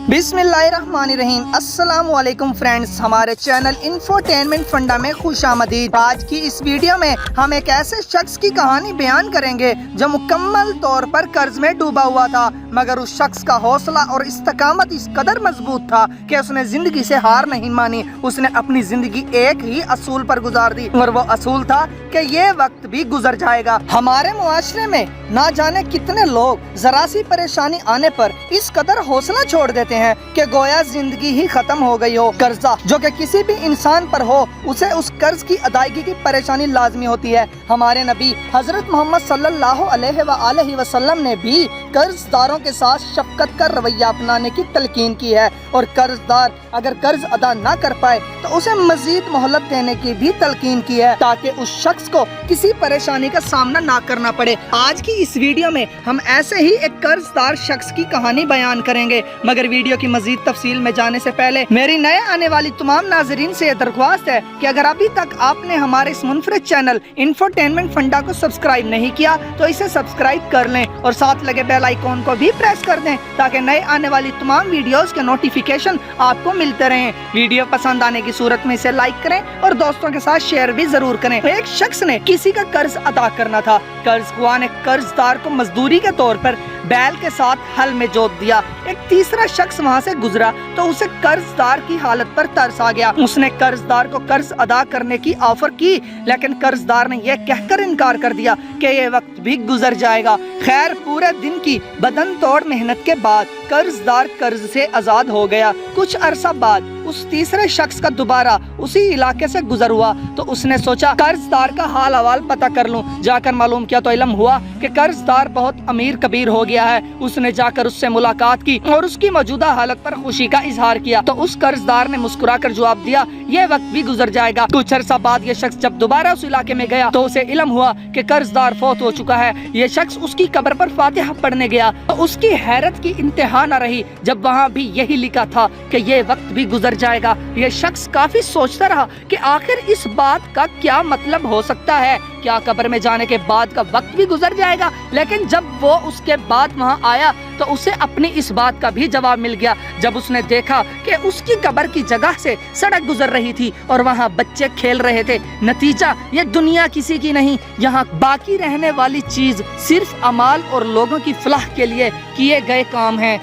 बिस्मिल्लाहिर्रहमानिर्रहीम। अस्सलाम वालेकुम फ्रेंड्स, हमारे चैनल इंफोटेनमेंट फंडा में खुशामदीद। आज की इस वीडियो में हम एक ऐसे शख्स की कहानी बयान करेंगे जो मुकम्मल तौर पर कर्ज में डूबा हुआ था, मगर उस शख्स का हौसला और इस्तकामत इस कदर मजबूत था कि उसने जिंदगी से हार नहीं मानी। उसने अपनी जिंदगी एक ही असूल पर गुजार दी और वो असूल था कि ये वक्त भी गुजर जाएगा। हमारे मुआशरे में ना जाने कितने लोग जरा सी परेशानी आने पर इस कदर हौसला छोड़ देते हैं कि गोया जिंदगी ही खत्म हो गई हो। कर्जा जो कि किसी भी इंसान पर हो, उसे उस कर्ज की अदायगी की परेशानी लाजमी होती है। हमारे नबी हजरत मोहम्मद सल्लल्लाहु अलैहि वसल्लम ने भी कर्जदारों के साथ शफकत का रवैया अपनाने की तलकीन की है और कर्जदार अगर कर्ज अदा न कर पाए तो उसे मजीद मोहलत देने की भी तलकीन की है, ताकि उस शख्स को किसी परेशानी का सामना ना करना पड़े। आज की इस वीडियो में हम ऐसे ही एक कर्जदार शख्स की कहानी बयान करेंगे, मगर वीडियो की मजीद तफसील में जाने से पहले मेरी नए आने वाली तमाम नाजरीन से दरख्वास्त है कि अगर अभी तक आपने हमारे इस मुनफरिद चैनल इंफोटेनमेंट फंडा को सब्सक्राइब नहीं किया तो इसे सब्सक्राइब कर लें और साथ लगे बेल आइकॉन को भी प्रेस कर दें, ताकि नए आने वाली तमाम वीडियोस के नोटिफिकेशन आपको मिलते रहें। वीडियो पसंद आने की सूरत में इसे लाइक करें और दोस्तों के साथ शेयर भी जरूर करें। तो एक शख्स ने किसी का कर्ज अदा करना था। कर्ज खुआ ने कर्जदार को मजदूरी के तौर पर बैल के साथ हल में जोत दिया। एक तीसरा शख्स वहां से गुजरा तो उसे कर्जदार की हालत पर तरस आ गया। उसने कर्जदार को कर्ज अदा करने की ऑफर की, लेकिन कर्जदार ने यह कहकर इनकार कर दिया कि ये वक्त भी गुजर जाएगा। खैर, पूरे दिन की बदन तोड़ मेहनत के बाद कर्जदार कर्ज से आजाद हो गया। कुछ अरसा बाद उस तीसरे शख्स का दोबारा उसी इलाके से गुजर हुआ तो उसने सोचा कर्जदार का हाल अहवाल पता कर लूं। जाकर मालूम किया तो इल्म हुआ कि कर्जदार बहुत अमीर कबीर हो गया है। उसने जाकर उससे मुलाकात की और उसकी मौजूदा हालत पर खुशी का इजहार किया तो उस कर्जदार ने मुस्कुराकर जवाब दिया, ये वक्त भी गुजर जाएगा। कुछ अरसा बाद ये शख्स जब दोबारा उस इलाके में गया तो उसे इल्म हुआ कि कर्जदार फौत हो चुका है। ये शख्स उसकी कब्र पर फातिहा पढ़ने गया तो उसकी हैरत की इंतहा न रही जब वहाँ भी यही लिखा था कि ये वक्त भी गुजर जाएगा। ये शख्स काफी सोचता रहा कि आखिर इस बात का क्या मतलब हो सकता है। क्या कब्र में जाने के बाद का वक्त भी गुजर जाएगा? लेकिन जब वो उसके बाद वहाँ आया तो उसे अपनी इस बात का भी जवाब मिल गया जब उसने देखा कि उसकी कब्र की जगह से सड़क गुजर रही थी और वहाँ बच्चे खेल रहे थे। नतीजा, ये दुनिया किसी की नहीं, यहाँ बाकी रहने वाली चीज सिर्फ अमाल और लोगों की फलाह के लिए किए गए काम है।